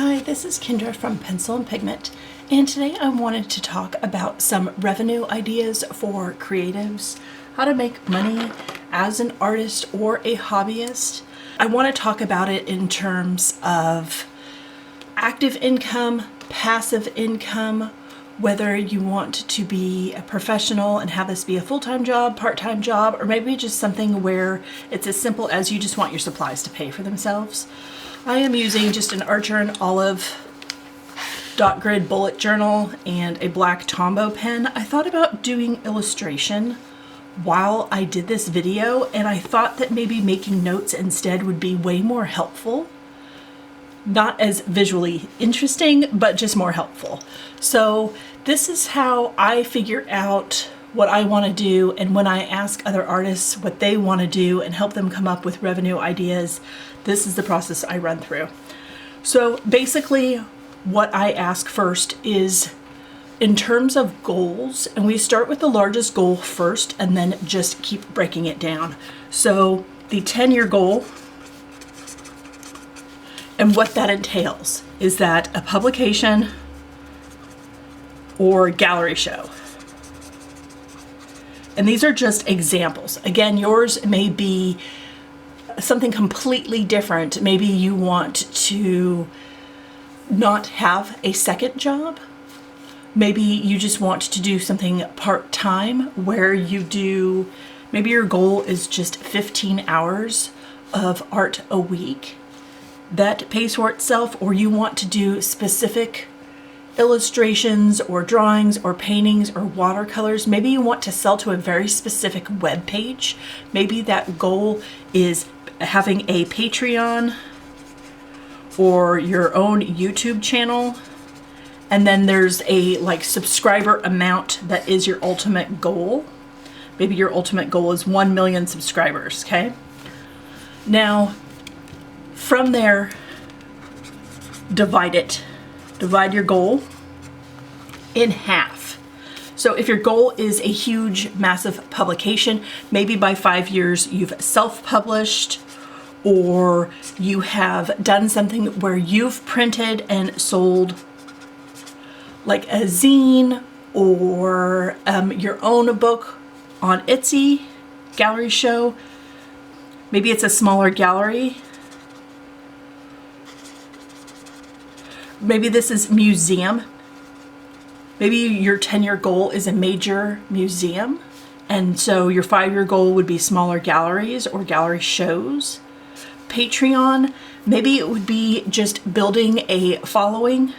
Hi, this is Kendra from Pencil and Pigment, and today I wanted to talk about some revenue ideas for creatives, how to make money as an artist or a hobbyist. I want to talk about it in terms of active income, passive income, whether you want to be a professional and have this be a full-time job, part-time job, or maybe just something where it's as simple as you just want your supplies to pay for themselves. I am using just an Archer & Olive dot grid bullet journal and a black Tombow pen. I thought about doing illustration while I did this video, and I thought that maybe making notes instead would be way more helpful. Not as visually interesting, but just more helpful. So this is how I figure out what I want to do, and when I ask other artists what they want to do and help them come up with revenue ideas, this is the process I run through. So basically what I ask first is in terms of goals, and we start with the largest goal first and then just keep breaking it down. So the 10-year goal, and what that entails is that a publication or gallery show. And these are just examples. Again, yours may be something completely different. Maybe you want to not have a second job. Maybe you just want to do something part-time where you do, maybe your goal is just 15 hours of art a week that pays for itself, or you want to do specific illustrations or drawings or paintings or watercolors. Maybe you want to sell to a very specific web page. Maybe that goal is having a Patreon or your own YouTube channel. And then there's a subscriber amount that is your ultimate goal. Maybe your ultimate goal is 1 million subscribers, okay? Now, from there, divide it. Divide your goal in half. So if your goal is a huge, massive publication, maybe by 5 years you've self-published, or you have done something where you've printed and sold like a zine or your own book on Etsy, gallery show. Maybe it's a smaller gallery. Maybe this is museum. Maybe your 10-year goal is a major museum, and so your 5-year goal would be smaller galleries or gallery shows. Patreon, maybe it would be just building a following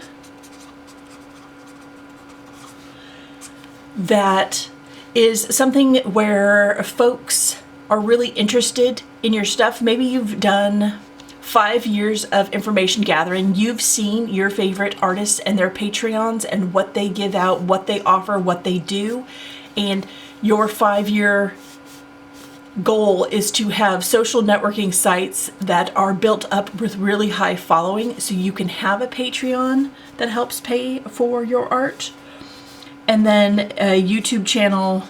that is something where folks are really interested in your stuff. Maybe you've done 5 years of information gathering. You've seen your favorite artists and their Patreons and what they give out, what they offer, what they do. And your 5-year goal is to have social networking sites that are built up with really high following, so you can have a Patreon that helps pay for your art. And then a YouTube channel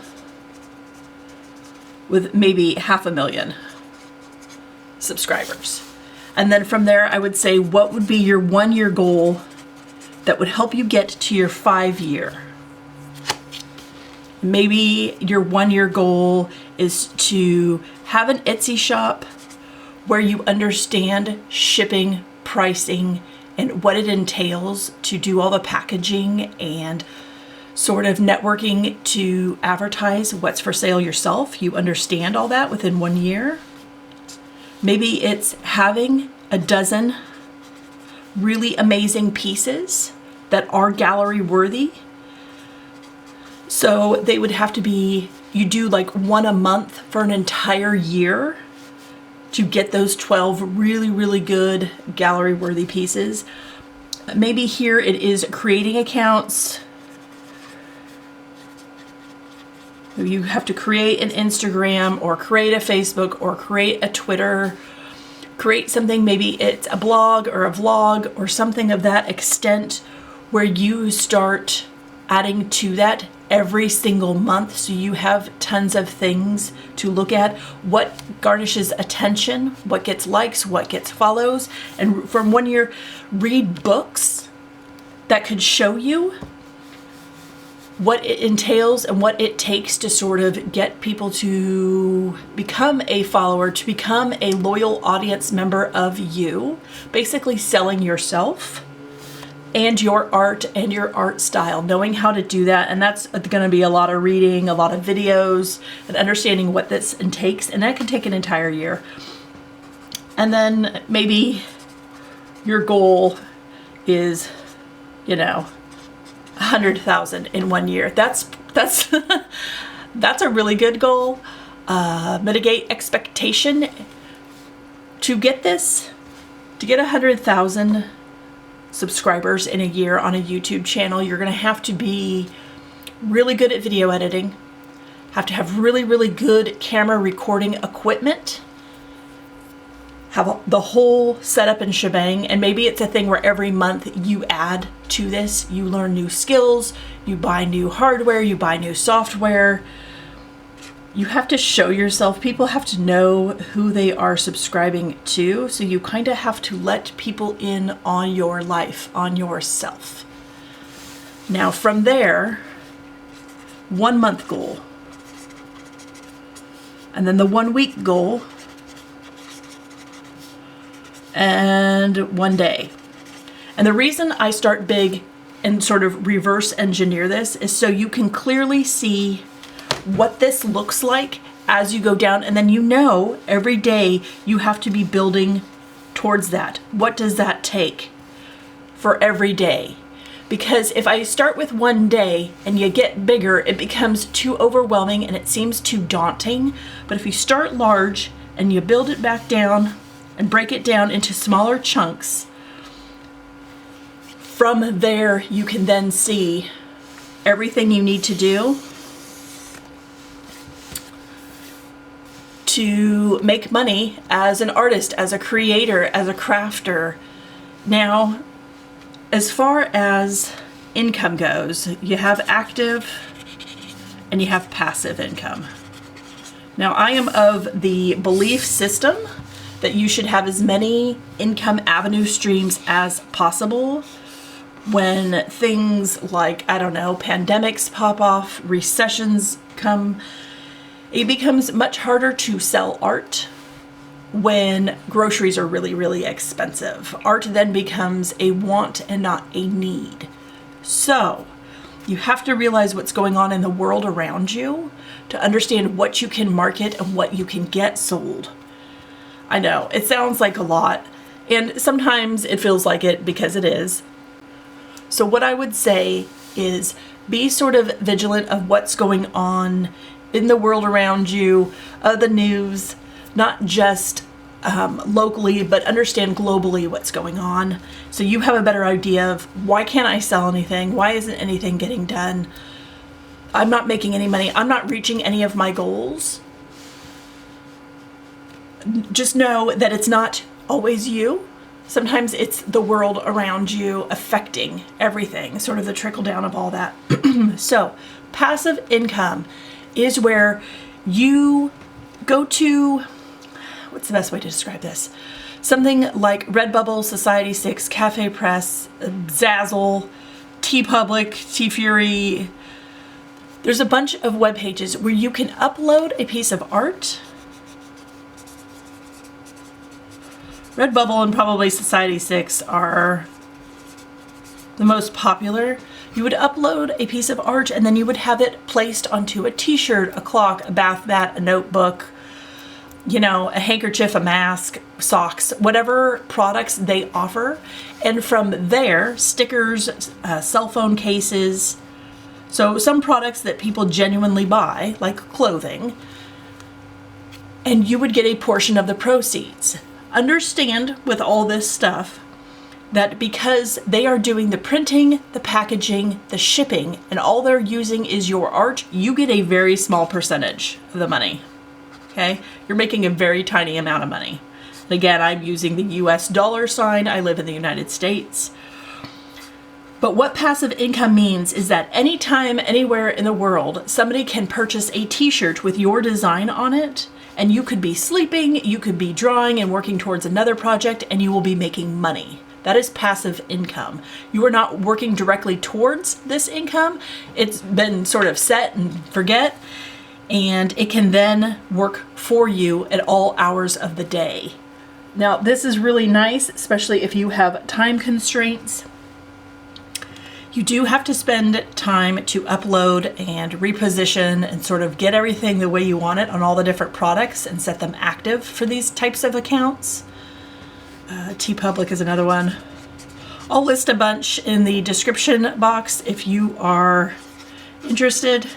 with maybe 500,000 subscribers. And then from there, I would say, what would be your 1-year goal that would help you get to your 5-year? Maybe your 1-year goal is to have an Etsy shop where you understand shipping, pricing, and what it entails to do all the packaging and sort of networking to advertise what's for sale yourself. You understand all that within 1 year. Maybe it's having a dozen really amazing pieces that are gallery worthy. So they would have to be, you do like one a month for an entire year to get those 12 really, really good gallery worthy pieces. Maybe here it is creating accounts. You have to create an Instagram or create a Facebook or create a Twitter, create something, maybe it's a blog or a vlog or something of that extent where you start adding to that every single month, so you have tons of things to look at. What garnishes attention, what gets likes, what gets follows. And from 1 year, read books that could show you what it entails and what it takes to sort of get people to become a follower, to become a loyal audience member of you, basically selling yourself and your art and your art style, knowing how to do that. And that's going to be a lot of reading, a lot of videos, and understanding what this takes. And that can take an entire year. And then maybe your goal is, you know, 100,000 in 1 year. That's that's a really good goal. Mitigate expectation. To get this, to get 100,000 subscribers in a year on a YouTube channel, you're going to have to be really good at video editing, have to have really, really good camera recording equipment, have the whole setup and shebang. And maybe it's a thing where every month you add to this, you learn new skills, you buy new hardware, you buy new software. You have to show yourself. People have to know who they are subscribing to. So you kind of have to let people in on your life, on yourself. Now from there, 1 month goal. And then the 1 week goal. And 1 day. And the reason I start big and sort of reverse engineer this is so you can clearly see what this looks like as you go down. And then you know every day you have to be building towards that. What does that take for every day? Because if I start with 1 day and you get bigger, it becomes too overwhelming and it seems too daunting. But if you start large and you build it back down and break it down into smaller chunks, from there you can then see everything you need to do to make money as an artist, as a creator, as a crafter. Now, as far as income goes, you have active and you have passive income. Now, I am of the belief system that you should have as many income avenue streams as possible. When things like, I don't know, pandemics pop off, recessions come, it becomes much harder to sell art when groceries are really, really expensive. Art then becomes a want and not a need. So you have to realize what's going on in the world around you to understand what you can market and what you can get sold. I know, it sounds like a lot, and sometimes it feels like it because it is. So what I would say is be sort of vigilant of what's going on in the world around you, the news, not just locally, but understand globally what's going on. So you have a better idea of, why can't I sell anything? Why isn't anything getting done? I'm not making any money. I'm not reaching any of my goals. Just know that it's not always you. Sometimes it's the world around you affecting everything, sort of the trickle down of all that. So passive income is where you go to, what's the best way to describe this? Something like Redbubble, Society6, Cafe Press, Zazzle, TeePublic, TeeFury. There's a bunch of web pages where you can upload a piece of art. Redbubble and probably Society6 are the most popular. You would upload a piece of art and then you would have it placed onto a t-shirt, a clock, a bath mat, a notebook, you know, a handkerchief, a mask, socks, whatever products they offer. And from there, stickers, cell phone cases. So some products that people genuinely buy, like clothing, and you would get a portion of the proceeds. Understand with all this stuff that because they are doing the printing, the packaging, the shipping, and all they're using is your art, you get a very small percentage of the money. Okay? You're making a very tiny amount of money. And again, I'm using the US dollar sign. I live in the United States. But what passive income means is that anytime, anywhere in the world, somebody can purchase a t-shirt with your design on it, and you could be sleeping, you could be drawing and working towards another project, and you will be making money. That is passive income. You are not working directly towards this income. It's been sort of set and forget, and it can then work for you at all hours of the day. Now, this is really nice, especially if you have time constraints. You do have to spend time to upload and reposition and sort of get everything the way you want it on all the different products and set them active for these types of accounts. TeePublic is another one. I'll list a bunch in the description box if you are interested.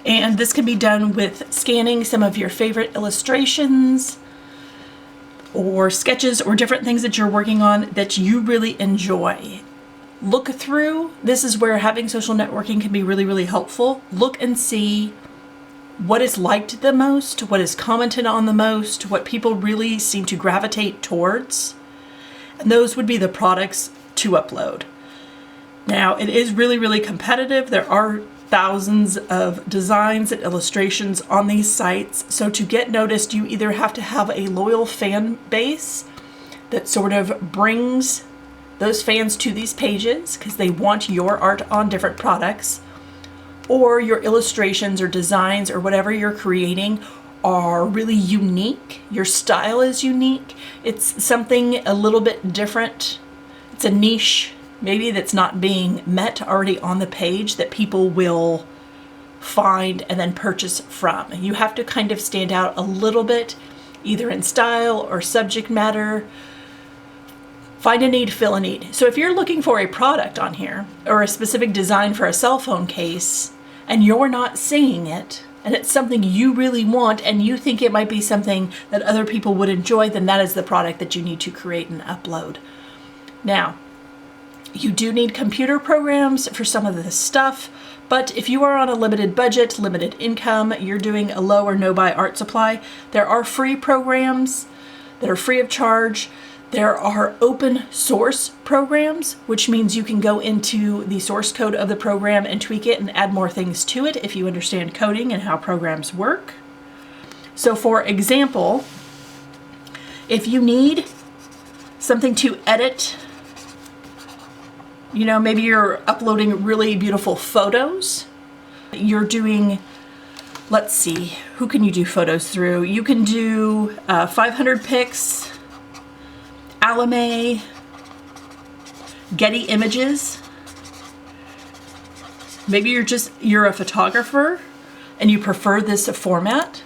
And this can be done with scanning some of your favorite illustrations or sketches or different things that you're working on that you really enjoy. Look through. This is where having social networking can be really, really helpful. Look and see what is liked the most, what is commented on the most, what people really seem to gravitate towards. And those would be the products to upload. Now, it is really, really competitive. There are thousands of designs and illustrations on these sites. So to get noticed, you either have to have a loyal fan base that sort of brings those fans to these pages because they want your art on different products, or your illustrations or designs or whatever you're creating are really unique. Your style is unique. It's something a little bit different. It's a niche maybe that's not being met already on the page that people will find and then purchase from. You have to kind of stand out a little bit, either in style or subject matter. Find a need, fill a need. So if you're looking for a product on here or a specific design for a cell phone case and you're not seeing it, and it's something you really want and you think it might be something that other people would enjoy, then that is the product that you need to create and upload. Now, you do need computer programs for some of this stuff, but if you are on a limited budget, limited income, you're doing a low or no buy art supply, there are free programs that are free of charge. There are open source programs, which means you can go into the source code of the program and tweak it and add more things to it if you understand coding and how programs work. So for example, if you need something to edit, you know, maybe you're uploading really beautiful photos. You're doing, let's see, who can you do photos through? You can do 500 pics, Alame, Getty Images. Maybe you're a photographer and you prefer this format.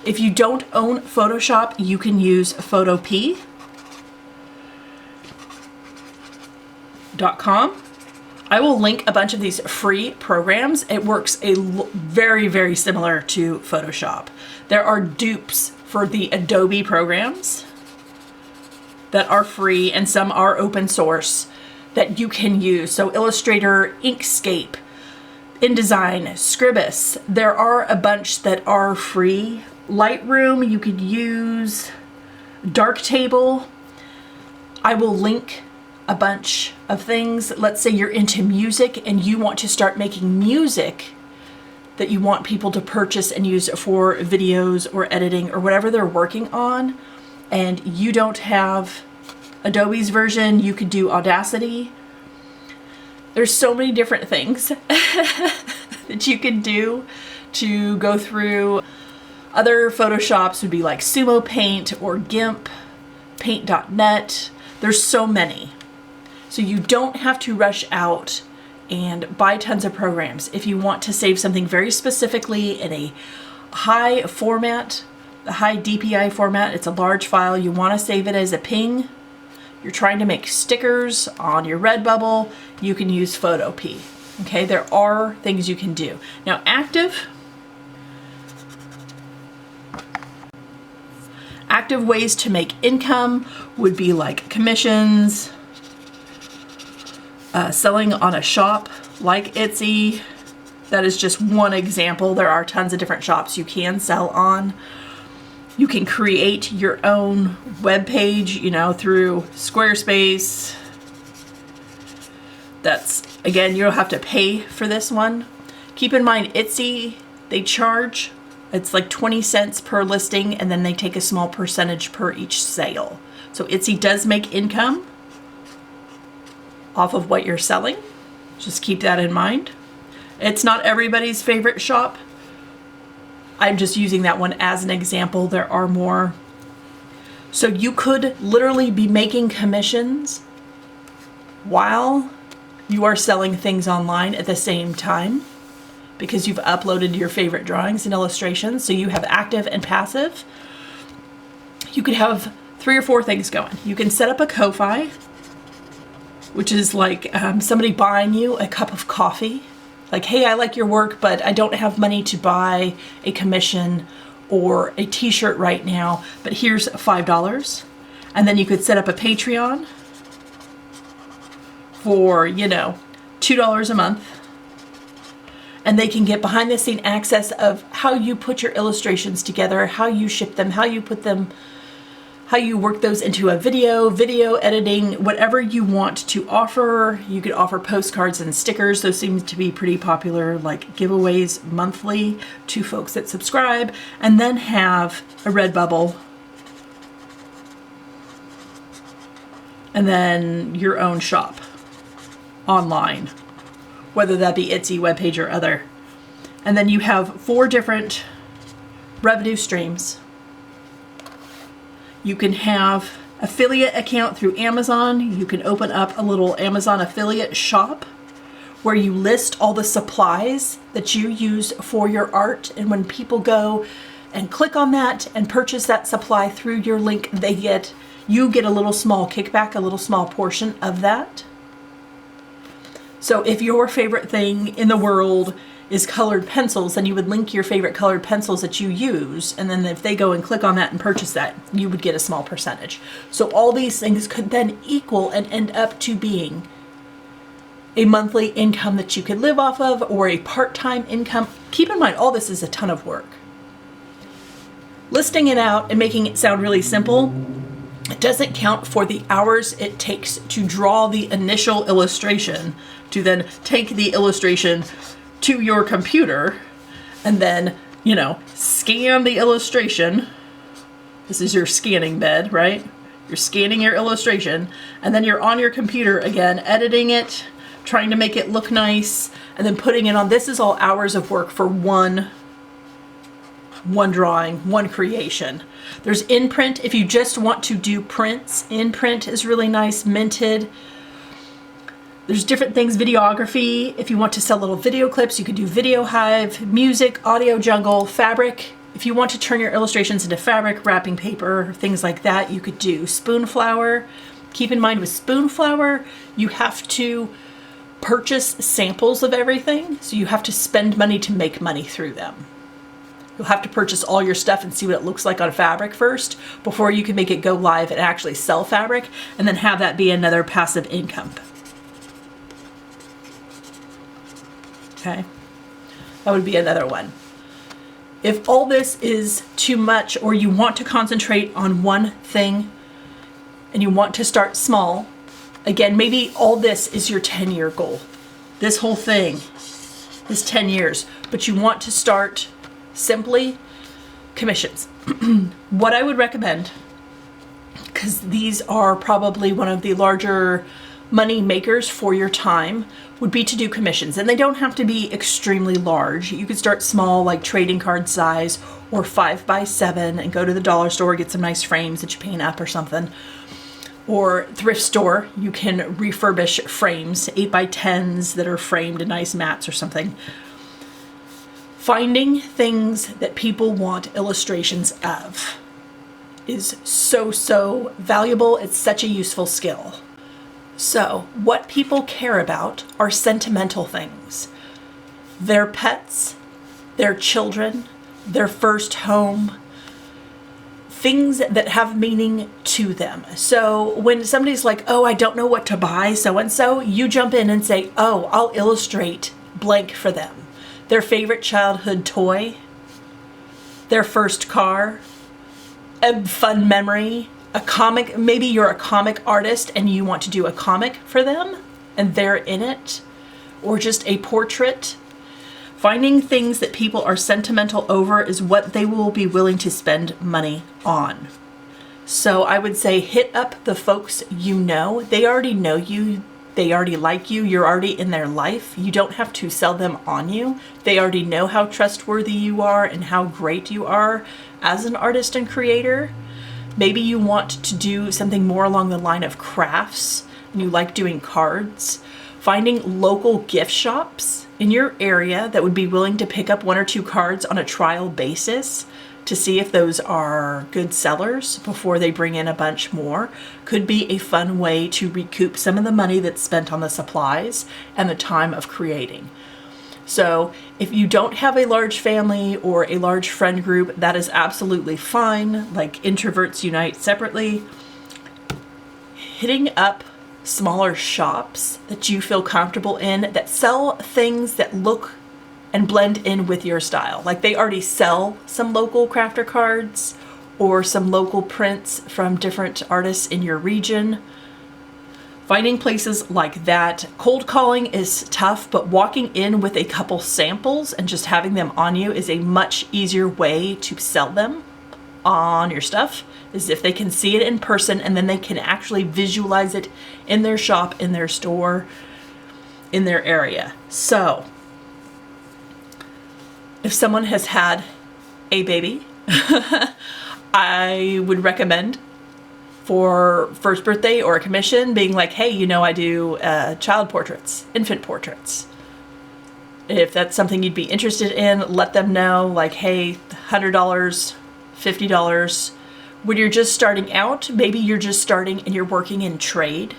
If you don't own Photoshop, you can use Photopea.com. I will link a bunch of these free programs. It works very, very similar to Photoshop. There are dupes for the Adobe programs that are free, and some are open source that you can use. So Illustrator, Inkscape, InDesign, Scribus. There are a bunch that are free. Lightroom, you could use Darktable. I will link a bunch of things. Let's say you're into music and you want to start making music that you want people to purchase and use for videos or editing or whatever they're working on, and you don't have Adobe's version, you could do Audacity. There's so many different things that you can do to go through. Other Photoshops would be like Sumo Paint or GIMP, Paint.net. There's so many. So you don't have to rush out and buy tons of programs. If you want to save something very specifically in a high format, a high DPI format, it's a large file, you want to save it as a PNG, you're trying to make stickers on your Redbubble, you can use Photopea. Okay, there are things you can do. Now, active ways to make income would be like commissions, selling on a shop like Etsy. That is just one example. There are tons of different shops you can sell on. You can create your own web page, you know, through Squarespace, That's, again, you'll have to pay for this one. Keep in mind, Etsy, they charge, it's like 20 cents per listing, and then they take a small percentage per each sale. So Etsy does make income off of what you're selling. Just keep that in mind. It's not everybody's favorite shop. I'm just using that one as an example. There are more. So you could literally be making commissions while you are selling things online at the same time, because you've uploaded your favorite drawings and illustrations. So you have active and passive. You could have 3 or 4 things going. You can set up a Ko-Fi, which is like somebody buying you a cup of coffee. Like, hey, I like your work, but I don't have money to buy a commission or a t-shirt right now, but here's $5. And then you could set up a Patreon for, you know, $2 a month. And they can get behind the scene access of how you put your illustrations together, how you ship them, how you put them, how you work those into a video editing, whatever you want to offer. You could offer postcards and stickers. Those seem to be pretty popular, like giveaways monthly to folks that subscribe, and then have a Redbubble, and then your own shop online, whether that be Etsy, webpage, or other. And then you have 4 different revenue streams. You can have affiliate account through Amazon. You can open up a little Amazon affiliate shop where you list all the supplies that you use for your art. And when people go and click on that and purchase that supply through your link, you get a little small kickback, a little small portion of that. So if your favorite thing in the world is colored pencils, then you would link your favorite colored pencils that you use, and then if they go and click on that and purchase that, you would get a small percentage. So all these things could then equal and end up to being a monthly income that you could live off of, or a part-time income. Keep in mind, all this is a ton of work. Listing it out and making it sound really simple, it doesn't count for the hours it takes to draw the initial illustration, to then take the illustration to your computer and then, you know, scan the illustration. This is your scanning bed, right? You're scanning your illustration, and then you're on your computer again, editing it, trying to make it look nice, and then putting it on. This is all hours of work for one drawing, one creation. There's in print. If you just want to do prints, in print is really nice, minted. There's different things, videography. If you want to sell little video clips, you could do Video Hive, music, Audio Jungle, fabric. If you want to turn your illustrations into fabric, wrapping paper, things like that, you could do Spoonflower. Keep in mind with Spoonflower, you have to purchase samples of everything, so you have to spend money to make money through them. You'll have to purchase all your stuff and see what it looks like on fabric first before you can make it go live and actually sell fabric, and then have that be another passive income. Okay, that would be another one. If all this is too much, or you want to concentrate on one thing and you want to start small, again, maybe all this is your 10-year goal. This whole thing is 10 years, but you want to start simply, commissions. What I would recommend, because these are probably one of the larger money makers for your time, would be to do commissions. And they don't have to be extremely large. You could start small, like trading card size, or 5x7, and go to the dollar store, get some nice frames that you paint up or something. Or thrift store, you can refurbish frames, 8x10s that are framed in nice mats or something. Finding things that people want illustrations of is so valuable. It's such a useful skill. So what people care about are sentimental things. Their pets, their children, their first home, things that have meaning to them. So when somebody's like, oh, I don't know what to buy so-and-so, you jump in and say, oh, I'll illustrate blank for them. Their favorite childhood toy, their first car, a fun memory, a comic. Maybe you're a comic artist and you want to do a comic for them. and they're in it, or just a portrait. Finding things that people are sentimental over is what they will be willing to spend money on. So I would say hit up the folks you know. They already know you. They already like you. You're already in their life. You don't have to sell them on you. They already know how trustworthy you are and how great you are as an artist and creator. Maybe you want to do something more along the line of crafts and you like doing cards. Finding local gift shops in your area that would be willing to pick up 1 or 2 cards on a trial basis to see if those are good sellers before they bring in a bunch more could be a fun way to recoup some of the money that's spent on the supplies and the time of creating. So if you don't have a large family or a large friend group, that is absolutely fine. Like introverts unite separately. Hitting up smaller shops that you feel comfortable in that sell things that look and blend in with your style. Like they already sell some local crafter cards or some local prints from different artists in your region. Finding places like that. Cold calling is tough, but walking in with a couple samples and just having them on you is a much easier way to sell them on your stuff, is if they can see it in person and then they can actually visualize it in their shop, in their store, in their area. So if someone has had a baby, I would recommend for first birthday or a commission being like, hey, you know, I do child portraits, infant portraits. If that's something you'd be interested in, let them know, like, hey, $100, $50. When you're just starting out, maybe you're just starting and you're working in trade.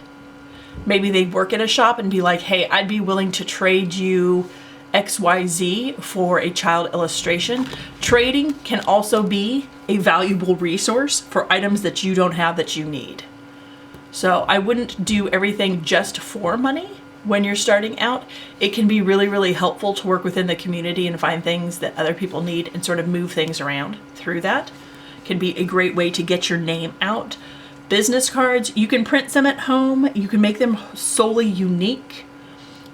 Maybe they work in a shop and be like, hey, I'd be willing to trade you XYZ for a child illustration. Trading can also be a valuable resource for items that you don't have that you need. So I wouldn't do everything just for money when you're starting out. It can be really, really helpful to work within the community and find things that other people need and sort of move things around through that. Can be a great way to get your name out. Business cards, you can print some at home. You can make them solely unique.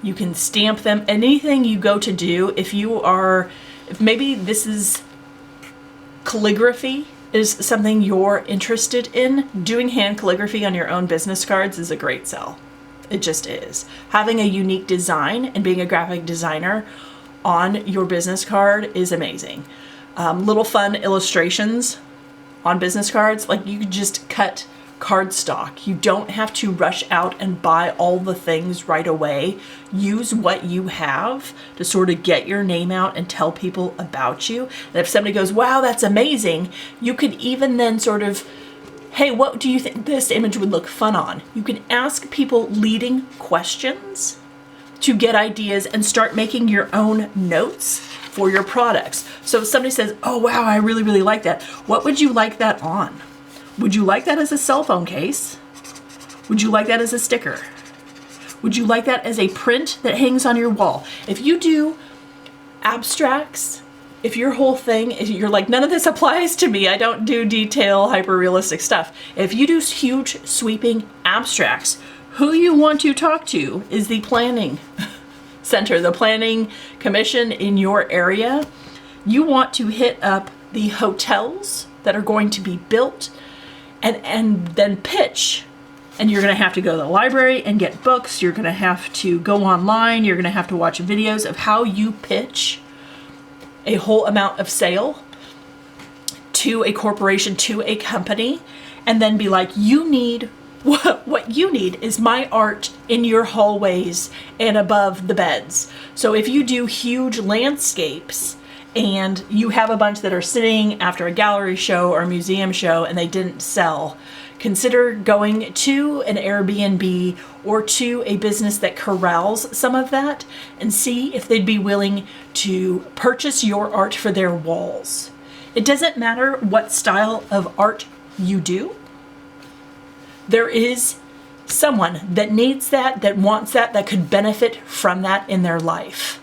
You can stamp them. Anything you go to do, if maybe this is calligraphy is something you're interested in, doing hand calligraphy on your own business cards is a great sell. It just is. Having a unique design and being a graphic designer on your business card is amazing. Little fun illustrations on business cards, like you could just cut cardstock. You don't have to rush out and buy all the things right away. Use what you have to sort of get your name out and tell people about you. And if somebody goes, wow, that's amazing, you could even then sort of, hey, what do you think this image would look fun on? You can ask people leading questions to get ideas and start making your own notes for your products. So if somebody says, oh wow, I really, really like that. What would you like that on? Would you like that as a cell phone case? Would you like that as a sticker? Would you like that as a print that hangs on your wall? If you do abstracts, if your whole thing is, you're like, none of this applies to me, I don't do detail, hyper-realistic stuff. If you do huge, sweeping abstracts, who you want to talk to is the planning center, the planning commission in your area. You want to hit up the hotels that are going to be built and then pitch. And you're going to have to go to the library and get books. You're going to have to go online. You're going to have to watch videos of how you pitch a whole amount of sale to a corporation, to a company, and then be like, you need, what you need is my art in your hallways and above the beds. So if you do huge landscapes and you have a bunch that are sitting after a gallery show or a museum show and they didn't sell, consider going to an Airbnb or to a business that corrals some of that and see if they'd be willing to purchase your art for their walls. It doesn't matter what style of art you do. There is someone that needs that, that wants that, that could benefit from that in their life.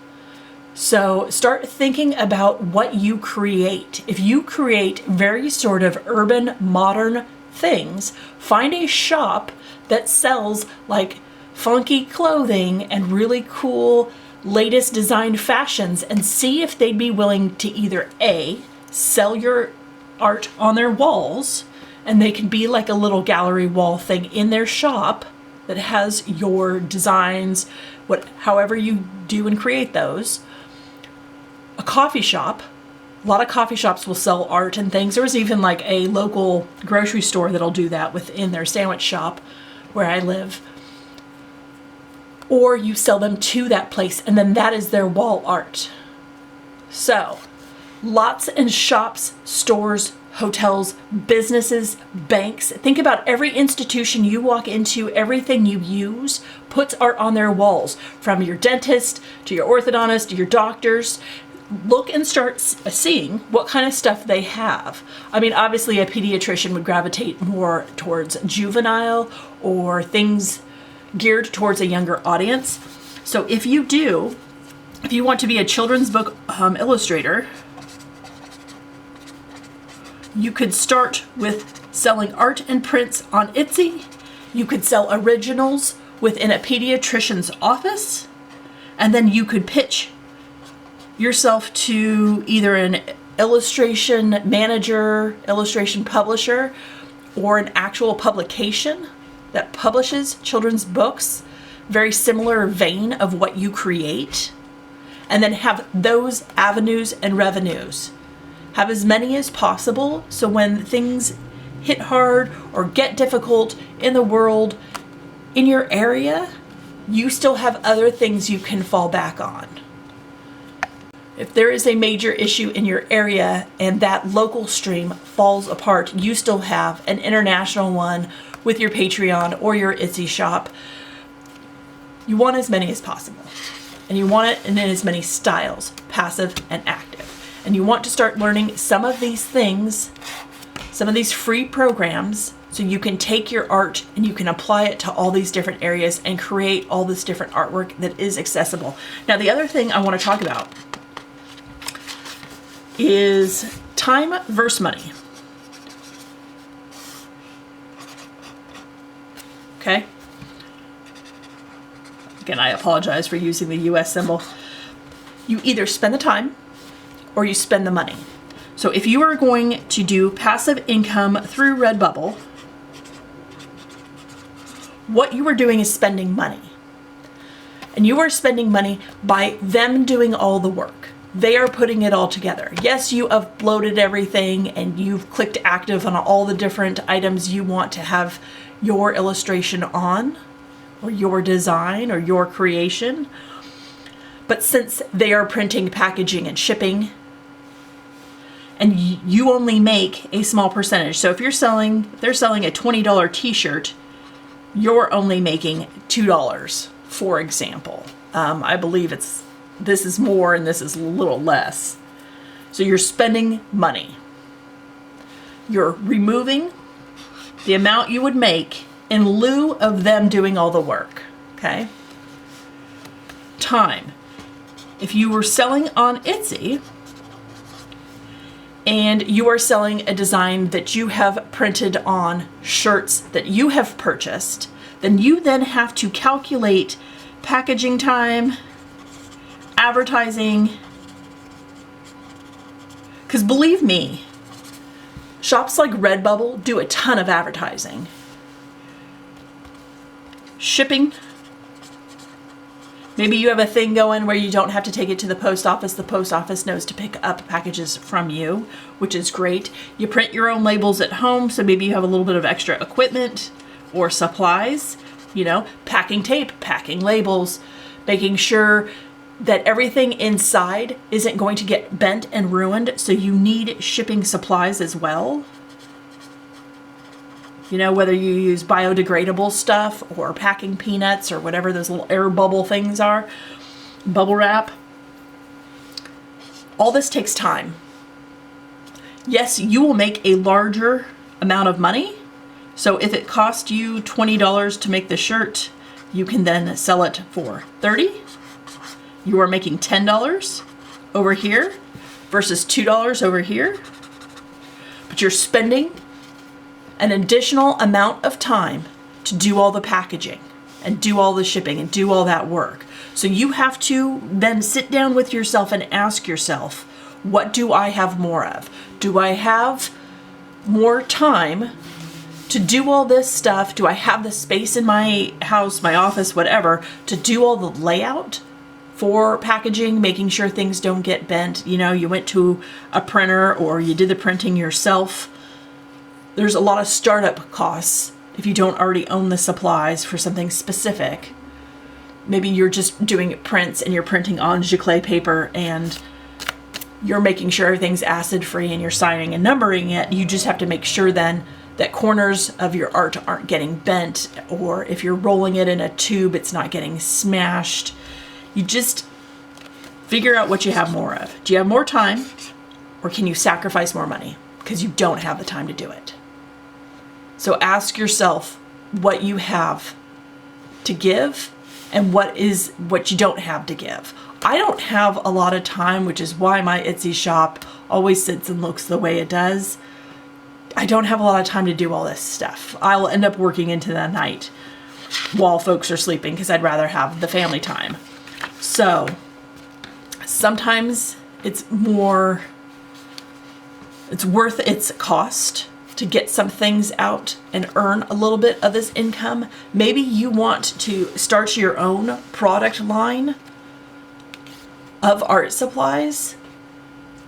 So start thinking about what you create. If you create very sort of urban, modern things, find a shop that sells like funky clothing and really cool latest design fashions and see if they'd be willing to either A, sell your art on their walls, and they can be like a little gallery wall thing in their shop that has your designs, however you do and create those. A coffee shop. A lot of coffee shops will sell art and things. There's even like a local grocery store that'll do that within their sandwich shop where I live. Or you sell them to that place and then that is their wall art. So, lots in shops, stores, hotels, businesses, banks. Think about every institution you walk into, everything you use puts art on their walls, from your dentist to your orthodontist to your doctors. Look and start seeing what kind of stuff they have. I mean, obviously a pediatrician would gravitate more towards juvenile or things geared towards a younger audience. So if you want to be a children's book illustrator, you could start with selling art and prints on Etsy. You could sell originals within a pediatrician's office, and then you could pitch yourself to either an illustration manager, illustration publisher, or an actual publication that publishes children's books, very similar vein of what you create, and then have those avenues and revenues. Have as many as possible, so when things hit hard or get difficult in the world, in your area, you still have other things you can fall back on. If there is a major issue in your area and that local stream falls apart, you still have an international one with your Patreon or your Etsy shop. You want as many as possible. And you want it in as many styles, passive and active. And you want to start learning some of these things, some of these free programs, so you can take your art and you can apply it to all these different areas and create all this different artwork that is accessible. Now, the other thing I want to talk about is time versus money. Okay? Again, I apologize for using the US symbol. You either spend the time or you spend the money. So if you are going to do passive income through Redbubble, what you are doing is spending money. And you are spending money by them doing all the work. They are putting it all together. Yes, you uploaded everything and you've clicked active on all the different items you want to have your illustration on, or your design, or your creation. But since they are printing, packaging, and shipping, and you only make a small percentage. So if they're selling a $20 t-shirt, you're only making $2, for example. I believe this is more and this is a little less. So you're spending money. You're removing the amount you would make in lieu of them doing all the work, okay? Time. If you were selling on Etsy and you are selling a design that you have printed on shirts that you have purchased, then you then have to calculate packaging time, advertising, because believe me, shops like Redbubble do a ton of advertising. Shipping. Maybe you have a thing going where you don't have to take it to the post office. The post office knows to pick up packages from you, which is great. You print your own labels at home, so maybe you have a little bit of extra equipment or supplies, packing tape, packing labels, making sure that everything inside isn't going to get bent and ruined, so you need shipping supplies as well. Whether you use biodegradable stuff or packing peanuts or whatever those little air bubble things are, bubble wrap. All this takes time. Yes, you will make a larger amount of money. So if it cost you $20 to make the shirt, you can then sell it for $30. You are making $10 over here versus $2 over here. But you're spending an additional amount of time to do all the packaging and do all the shipping and do all that work. So you have to then sit down with yourself and ask yourself, what do I have more of? Do I have more time to do all this stuff? Do I have the space in my house, my office, whatever, to do all the layout for packaging, making sure things don't get bent? You know, you went to a printer or you did the printing yourself. There's a lot of startup costs if you don't already own the supplies for something specific. Maybe you're just doing prints and you're printing on giclée paper and you're making sure everything's acid free and you're signing and numbering it. You just have to make sure then that corners of your art aren't getting bent, or if you're rolling it in a tube, it's not getting smashed. You just figure out what you have more of. Do you have more time, or can you sacrifice more money because you don't have the time to do it? So ask yourself what you have to give and what you don't have to give. I don't have a lot of time, which is why my Etsy shop always sits and looks the way it does. I don't have a lot of time to do all this stuff. I'll end up working into the night while folks are sleeping because I'd rather have the family time. So sometimes it's worth its cost to get some things out and earn a little bit of this income. Maybe you want to start your own product line of art supplies,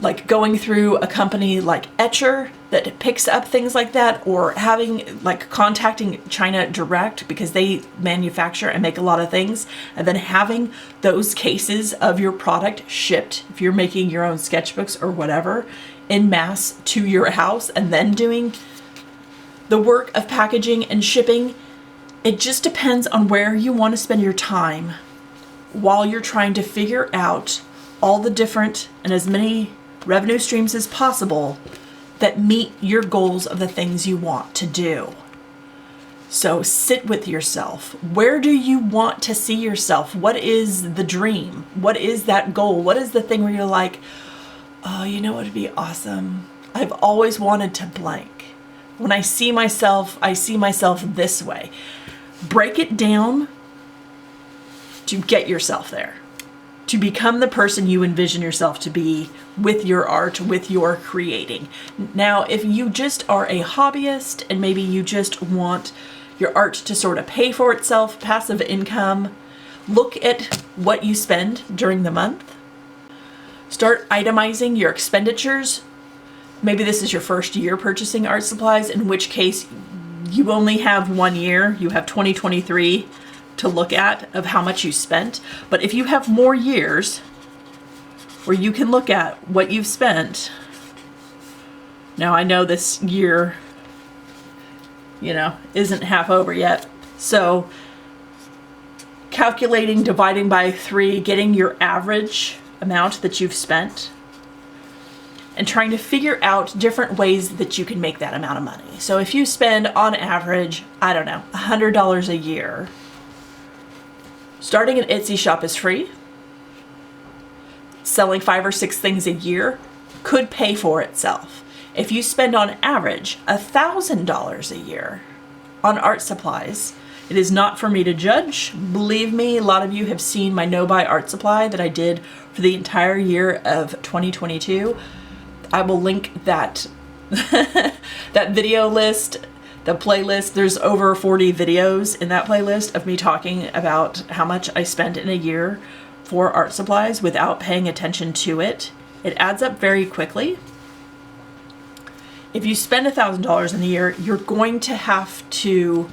like going through a company like Etcher that picks up things like that, or contacting China direct because they manufacture and make a lot of things, and then having those cases of your product shipped, if you're making your own sketchbooks or whatever, en masse to your house, and then doing the work of packaging and shipping. It just depends on where you want to spend your time while you're trying to figure out all the different and as many revenue streams as possible that meet your goals of the things you want to do. So sit with yourself. Where do you want to see yourself? What is the dream? What is that goal? What is the thing where you're like, oh, you know what would be awesome? I've always wanted to blank. When I see myself this way. Break it down to get yourself there, to become the person you envision yourself to be with your art, with your creating. Now, if you just are a hobbyist and maybe you just want your art to sort of pay for itself, passive income, look at what you spend during the month. Start itemizing your expenditures. Maybe this is your first year purchasing art supplies, in which case you only have 1 year. You have 2023 to look at of how much you spent. But if you have more years where you can look at what you've spent, now I know this year, isn't half over yet. So calculating, dividing by 3, getting your average amount that you've spent, and trying to figure out different ways that you can make that amount of money. So if you spend on average, I don't know, $100 a year, starting an Etsy shop is free. Selling 5 or 6 things a year could pay for itself. If you spend on average $1,000 a year on art supplies, it is not for me to judge. Believe me, a lot of you have seen my no-buy art supply that I did for the entire year of 2022. I will link that that video list, the playlist. There's over 40 videos in that playlist of me talking about how much I spent in a year for art supplies without paying attention to it. It adds up very quickly. If you spend $1,000 in a year, you're going to have to,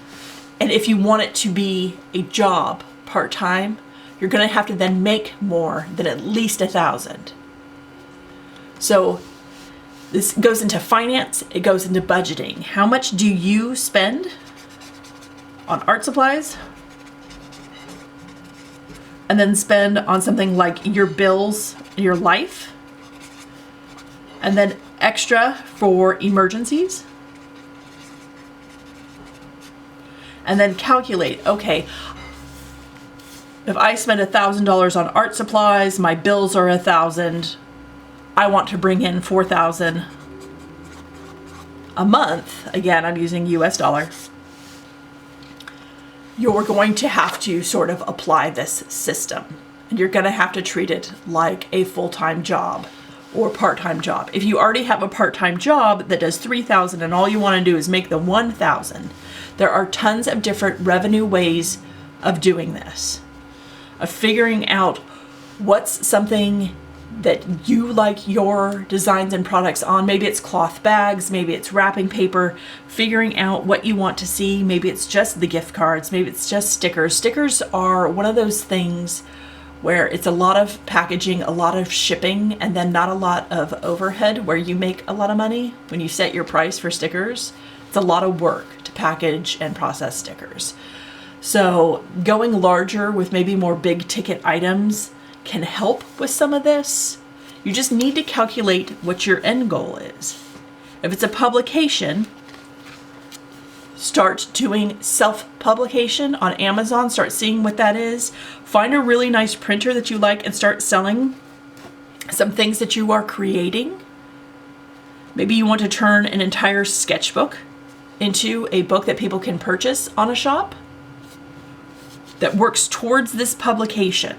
and if you want it to be a job part-time, you're going to have to then make more than at least $1,000. So this goes into finance, it goes into budgeting. How much do you spend on art supplies? And then spend on something like your bills, your life, and then extra for emergencies. And then calculate, okay, if I spend $1,000 on art supplies, my bills are $1,000, I want to bring in $4,000 a month. Again, I'm using US dollar. you're going to have to sort of apply this system. And you're going to have to treat it like a full-time job or part-time job. If you already have a part-time job that does $3,000 and all you want to do is make the $1,000, there are tons of different revenue ways of doing this, of figuring out what's something that you like your designs and products on. Maybe it's cloth bags, maybe it's wrapping paper, figuring out what you want to see. Maybe it's just the gift cards, maybe it's just stickers. Stickers are one of those things where it's a lot of packaging, a lot of shipping, and then not a lot of overhead where you make a lot of money when you set your price for stickers. It's a lot of work to package and process stickers. So going larger with maybe more big ticket items can help with some of this. You just need to calculate what your end goal is. If it's a publication, start doing self-publication on Amazon, start seeing what that is. Find a really nice printer that you like and start selling some things that you are creating. Maybe you want to turn an entire sketchbook into a book that people can purchase on a shop that works towards this publication.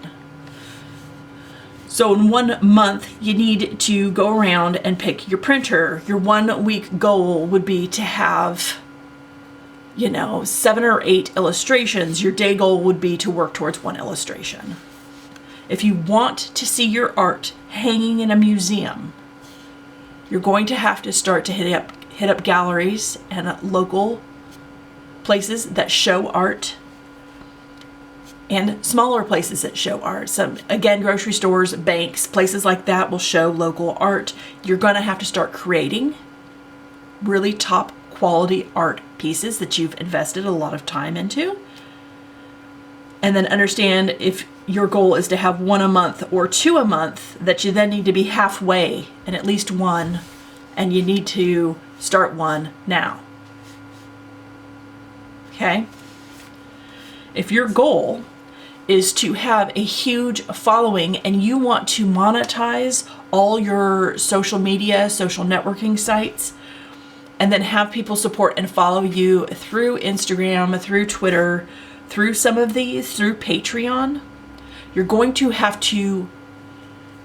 So in 1 month, you need to go around and pick your printer. Your 1 week goal would be to have, 7 or 8 illustrations. Your day goal would be to work towards 1 illustration. If you want to see your art hanging in a museum, you're going to have to start to hit up galleries and local places that show art, and smaller places that show art. Some, again, grocery stores, banks, places like that will show local art. You're going to have to start creating really top quality art pieces that you've invested a lot of time into. And then understand, if your goal is to have 1 a month or 2 a month, that you then need to be halfway and at least 1, and you need to start 1 now. Okay? If your goal is to have a huge following and you want to monetize all your social media, social networking sites, and then have people support and follow you through Instagram, through Twitter, through some of these, through Patreon, you're going to have to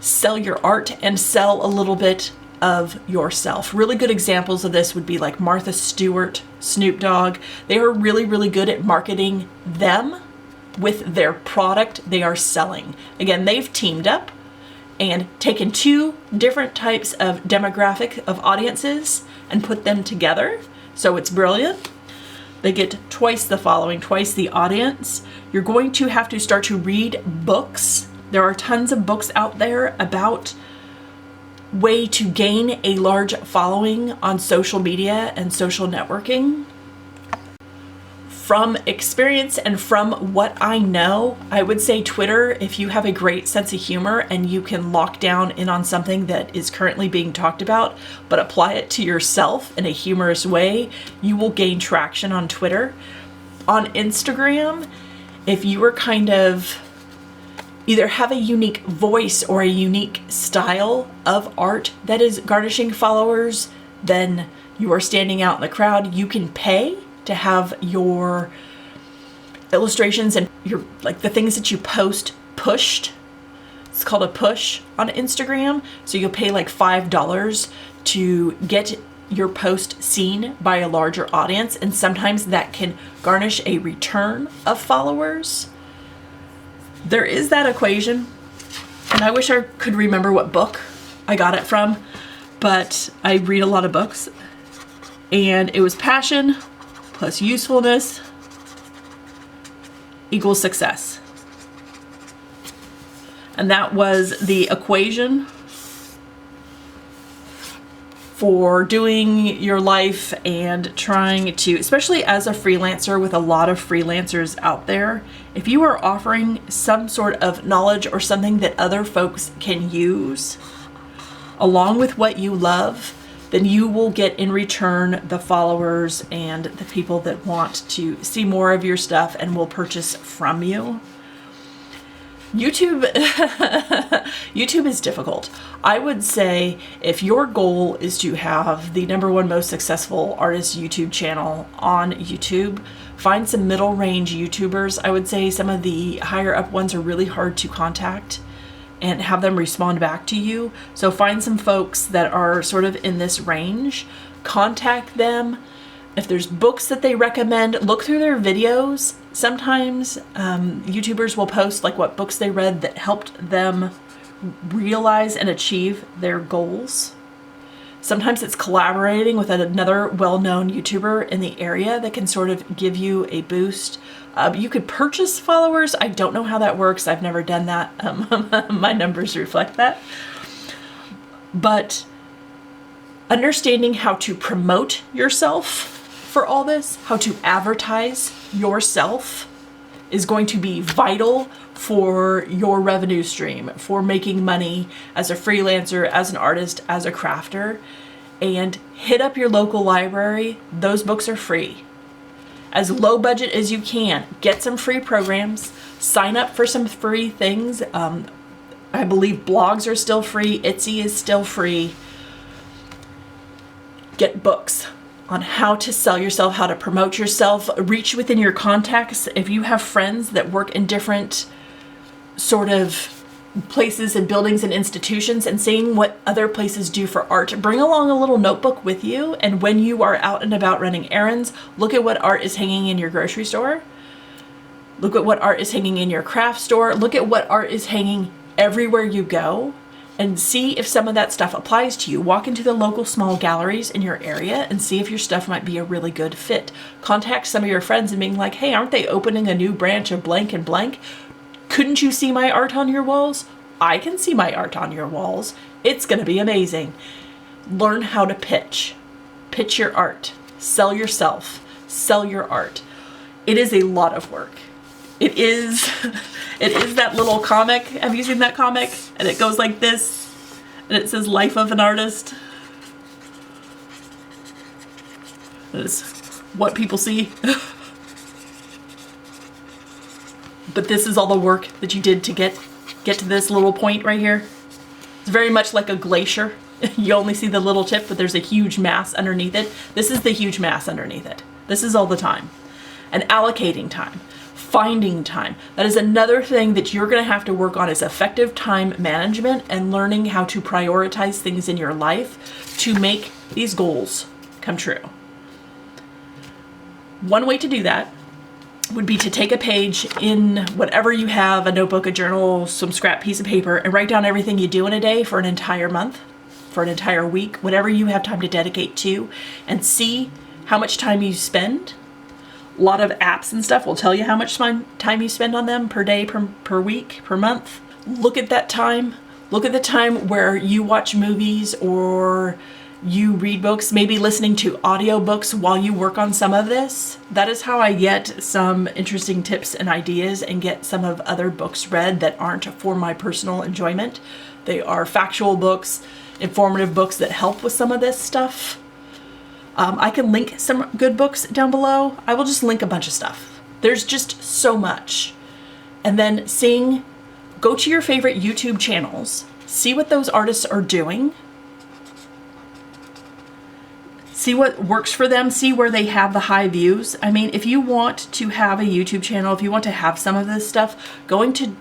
sell your art and sell a little bit of yourself. Really good examples of this would be like Martha Stewart, Snoop Dogg. They are really, really good at marketing them with their product they are selling. Again, they've teamed up and taken 2 different types of demographic of audiences and put them together. So it's brilliant. They get twice the following, twice the audience. You're going to have to start to read books. There are tons of books out there about way to gain a large following on social media and social networking. From experience and from what I know, I would say Twitter, if you have a great sense of humor and you can lock down in on something that is currently being talked about, but apply it to yourself in a humorous way, you will gain traction on Twitter. On Instagram, if you are kind of either have a unique voice or a unique style of art that is garnishing followers, then you are standing out in the crowd. You can pay to have your illustrations and your, like, the things that you post pushed. It's called a push on Instagram. So you'll pay like $5 to get your post seen by a larger audience, and sometimes that can garnish a return of followers. There is that equation, and I wish I could remember what book I got it from, but I read a lot of books, and it was passion plus usefulness equals success. And that was the equation for doing your life and trying to, especially as a freelancer, with a lot of freelancers out there, if you are offering some sort of knowledge or something that other folks can use along with what you love, then you will get in return the followers and the people that want to see more of your stuff and will purchase from you. YouTube, YouTube is difficult. I would say if your goal is to have the #1 most successful artist YouTube channel on YouTube, find some middle range YouTubers. I would say some of the higher up ones are really hard to contact and have them respond back to you. So find some folks that are sort of in this range, contact them. If there's books that they recommend, look through their videos. Sometimes YouTubers will post like what books they read that helped them realize and achieve their goals. Sometimes it's collaborating with another well-known YouTuber in the area that can sort of give you a boost. You could purchase followers. I don't know how that works. I've never done that. My numbers reflect that. But understanding how to promote yourself for all this, how to advertise yourself, is going to be vital for your revenue stream, for making money as a freelancer, as an artist, as a crafter. And hit up your local library. Those books are free. As low budget as you can, get some free programs, sign up for some free things. I believe blogs are still free, Etsy is still free. Get books on how to sell yourself, how to promote yourself, reach within your contacts. If you have friends that work in different sort of places and buildings and institutions, and seeing what other places do for art, bring along a little notebook with you. And when you are out and about running errands, look at what art is hanging in your grocery store. Look at what art is hanging in your craft store. Look at what art is hanging everywhere you go, and see if some of that stuff applies to you. Walk into the local small galleries in your area and see if your stuff might be a really good fit. Contact some of your friends and being like, hey, aren't they opening a new branch of blank and blank? Couldn't you see my art on your walls? I can see my art on your walls. It's gonna be amazing. Learn how to pitch. Pitch your art. Sell yourself. Sell your art. It is a lot of work. It is that little comic. Have you seen that comic? And it goes like this, and it says Life of an Artist. That is what people see. But this is all the work that you did to get to this little point right here. It's very much like a glacier. You only see the little tip, but there's a huge mass underneath it. This is the huge mass underneath it. This is all the time. And allocating time. Finding time. That is another thing that you're going to have to work on, is effective time management and learning how to prioritize things in your life to make these goals come true. One way to do that would be to take a page in whatever you have, a notebook, a journal, some scrap piece of paper, and write down everything you do in a day for an entire month, for an entire week, whatever you have time to dedicate to, and see how much time you spend. A lot of apps and stuff will tell you how much time you spend on them per day, per week, per month. Look at that time. Look at the time where you watch movies or you read books, maybe listening to audiobooks while you work on some of this. That is how I get some interesting tips and ideas and get some of other books read that aren't for my personal enjoyment. They are factual books, informative books that help with some of this stuff. I can link some good books down below. I will just link a bunch of stuff. There's just so much. And then go to your favorite YouTube channels, see what those artists are doing, see what works for them, see where they have the high views. I mean, if you want to have a YouTube channel, if you want to have some of this stuff, going to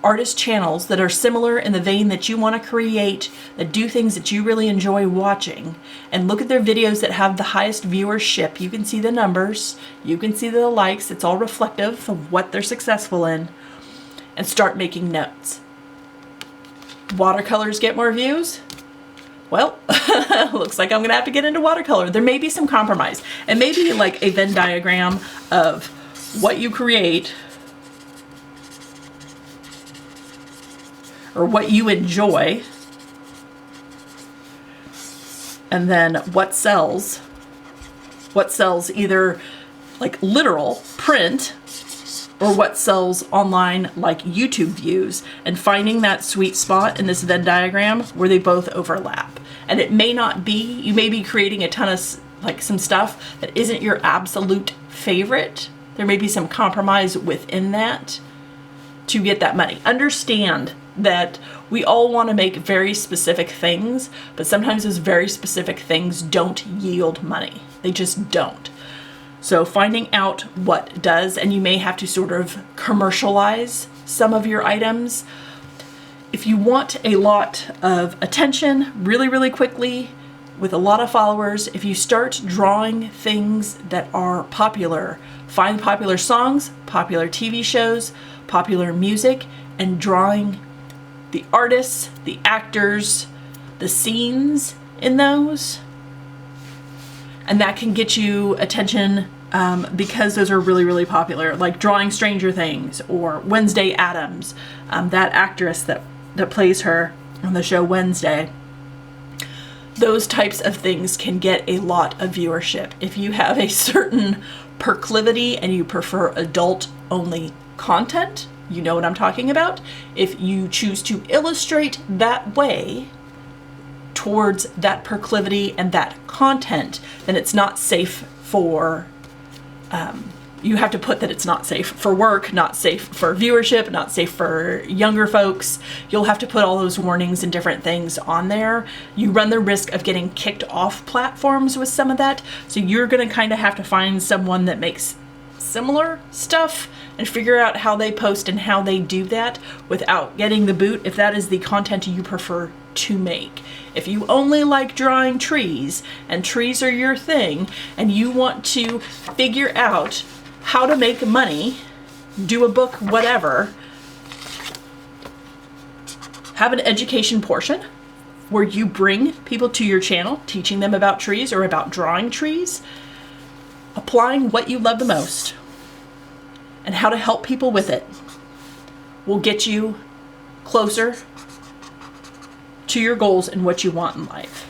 artist channels that are similar in the vein that you want to create, that do things that you really enjoy watching, and look at their videos that have the highest viewership. You can see the numbers, you can see the likes, it's all reflective of what they're successful in, and start making notes. Watercolors get more views? Well, looks like I'm gonna have to get into watercolor. There may be some compromise, and maybe like a Venn diagram of what you create or what you enjoy, and then what sells either like literal print or what sells online like YouTube views, and finding that sweet spot in this Venn diagram where they both overlap. And it may not be, you may be creating a ton of like some stuff that isn't your absolute favorite. There may be some compromise within that. to get that money. Understand that we all want to make very specific things, but sometimes those very specific things don't yield money. They just don't. So finding out what does, and you may have to sort of commercialize some of your items. If you want a lot of attention really, really quickly with a lot of followers, if you start drawing things that are popular, find popular songs, popular TV shows, popular music, and drawing the artists, the actors, the scenes in those. And that can get you attention because those are really, really popular, like drawing Stranger Things or Wednesday Addams, that actress that plays her on the show Wednesday. Those types of things can get a lot of viewership. If you have a certain proclivity and you prefer adult-only content, you know what I'm talking about. If you choose to illustrate that way towards that proclivity and that content, then it's not safe for, you have to put that it's not safe for work, not safe for viewership, not safe for younger folks. You'll have to put all those warnings and different things on there. You run the risk of getting kicked off platforms with some of that. So you're gonna kind of have to find someone that makes similar stuff and figure out how they post and how they do that without getting the boot, if that is the content you prefer to make. If you only like drawing trees and trees are your thing and you want to figure out how to make money, do a book, whatever, have an education portion where you bring people to your channel, teaching them about trees or about drawing trees, applying what you love the most and how to help people with it will get you closer to your goals and what you want in life.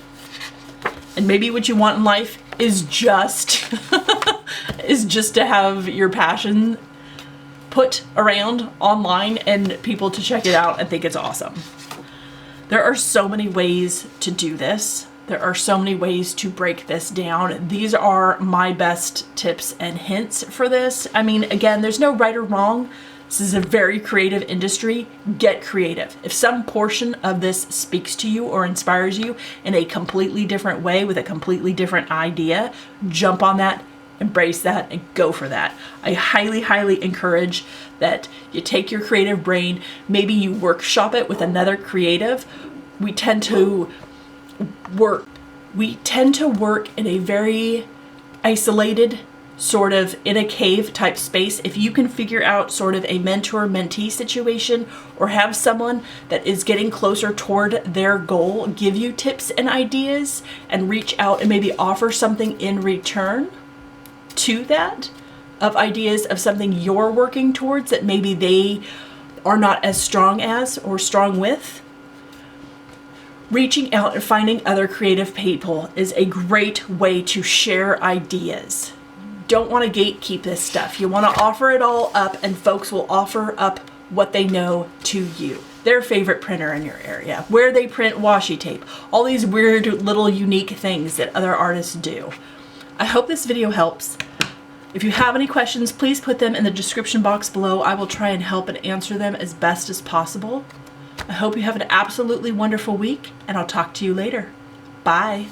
And maybe what you want in life is just to have your passion put around online and people to check it out and think it's awesome. There are so many ways to do this. There are so many ways to break this down. These are my best tips and hints for this. I mean, again, there's no right or wrong. This is a very creative industry. Get creative. If some portion of this speaks to you or inspires you in a completely different way with a completely different idea, jump on that, embrace that, and go for that. I highly, highly encourage that you take your creative brain, maybe you workshop it with another creative. We tend to work in a very isolated, sort of in a cave type space. If you can figure out sort of a mentor-mentee situation or have someone that is getting closer toward their goal, give you tips and ideas and reach out and maybe offer something in return to that of ideas of something you're working towards that maybe they are not as strong as or strong with. Reaching out and finding other creative people is a great way to share ideas. Don't want to gatekeep this stuff. You want to offer it all up, and folks will offer up what they know to you. Their favorite printer in your area, where they print washi tape, all these weird little unique things that other artists do. I hope this video helps. If you have any questions, please put them in the description box below. I will try and help and answer them as best as possible. I hope you have an absolutely wonderful week, and I'll talk to you later. Bye.